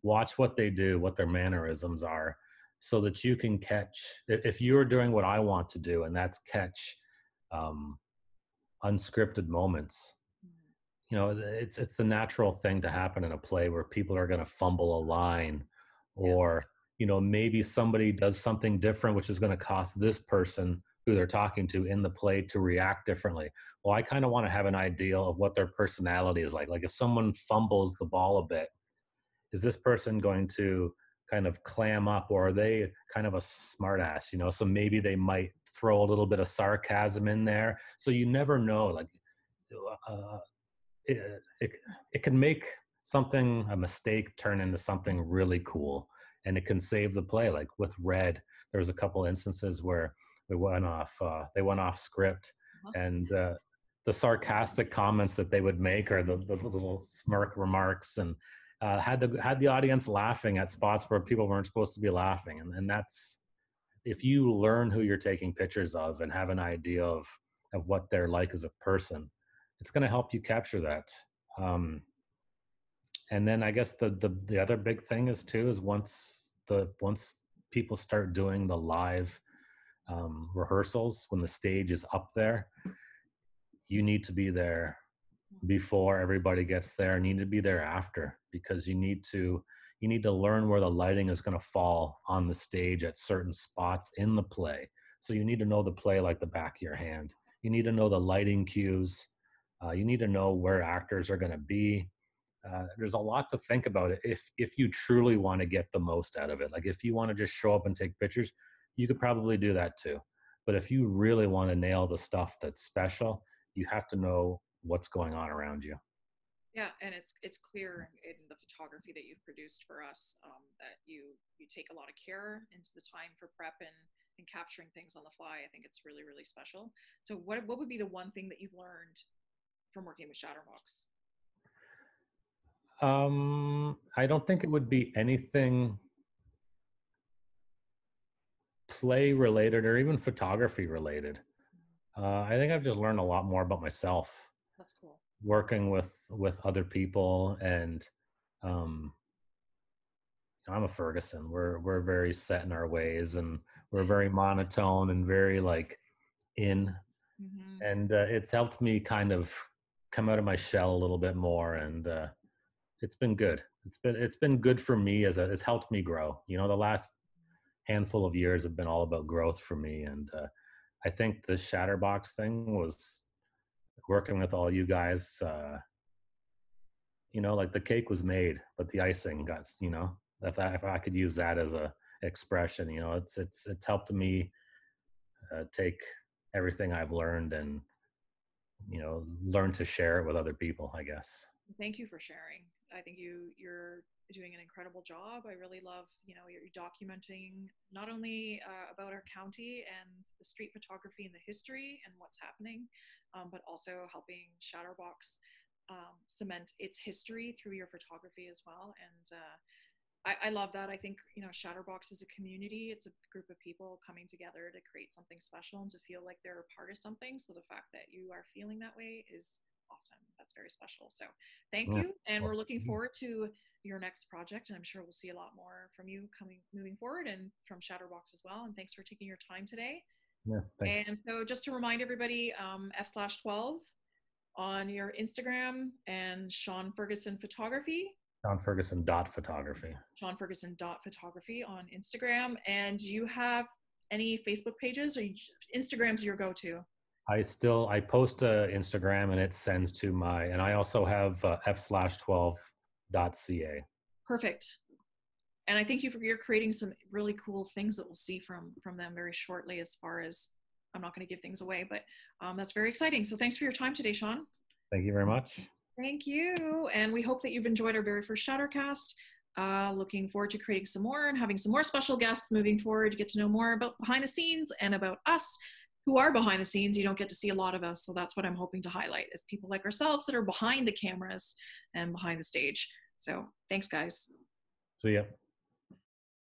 watch what they do, what their mannerisms are, so that you can catch, if you're doing what I want to do, and that's catch unscripted moments. It's the natural thing to happen in a play where people are going to fumble a line, or maybe somebody does something different which is going to cost this person who they're talking to in the play to react differently. Well, I kind of want to have an idea of what their personality is like if someone fumbles the ball a bit, is this person going to kind of clam up, or are they kind of a smart ass? So maybe they might throw a little bit of sarcasm in there, so you never know. It can make a mistake turn into something really cool, and it can save the play. Like with Red, there was a couple instances where they went off script, and the sarcastic comments that they would make, or the little smirk remarks, and had the audience laughing at spots where people weren't supposed to be laughing. And that's, if you learn who you're taking pictures of and have an idea of of what they're like as a person, it's going to help you capture that. And then I guess the other big thing is too is once people start doing the live rehearsals, when the stage is up there, you need to be there before everybody gets there, and you need to be there after, because you need to learn where the lighting is going to fall on the stage at certain spots in the play. So you need to know the play like the back of your hand. You need to know the lighting cues. You need to know where actors are going to be. There's a lot to think about it if you truly want to get the most out of it. Like if you want to just show up and take pictures, you could probably do that too. But if you really want to nail the stuff that's special, you have to know what's going on around you. Yeah, and it's clear in the photography that you've produced for us, that you take a lot of care into the time for prep and capturing things on the fly. I think it's really, really special. So what would be the one thing that you've learned from working with Shatterbox? I don't think it would be anything play related or even photography related. I think I've just learned a lot more about myself. That's cool. Working with other people, and um, I'm a Ferguson. We're very set in our ways, and we're very monotone and very like in. Mm-hmm. And it's helped me kind of come out of my shell a little bit more, and it's been good. It's been good for me it's helped me grow. You know, the last handful of years have been all about growth for me, and I think the Shatterbox thing was working with all you guys. You know, like the cake was made, but the icing got, you know, if I could use that as a expression, you know, it's helped me take everything I've learned and, you know, learn to share it with other people, I guess. Thank you for sharing. I think you're doing an incredible job. I really love, you're documenting not only about our county and the street photography and the history and what's happening, but also helping Shatterbox cement its history through your photography as well. And I love that. I think, Shatterbox is a community. It's a group of people coming together to create something special and to feel like they're a part of something. So the fact that you are feeling that way is awesome. That's very special. So thank you. And we're looking forward to your next project. And I'm sure we'll see a lot more from you moving forward, and from Shatterbox as well. And thanks for taking your time today. Yeah, thanks. And so just to remind everybody, F/12 on your Instagram, and Sean Ferguson Photography. Sean Ferguson .photography. Sean Ferguson .photography on Instagram. And do you have any Facebook pages, or Instagram's your go-to? I post to Instagram, and it sends to and I also have f/12.ca. Perfect. And I thank you you're creating some really cool things that we'll see from them very shortly, as far as, I'm not going to give things away, but that's very exciting. So thanks for your time today, Sean. Thank you very much. Thank you. And we hope that you've enjoyed our very first Shattercast. Looking forward to creating some more and having some more special guests moving forward to get to know more about behind the scenes and about us who are behind the scenes. You don't get to see a lot of us. So that's what I'm hoping to highlight, is people like ourselves that are behind the cameras and behind the stage. So thanks, guys. See ya.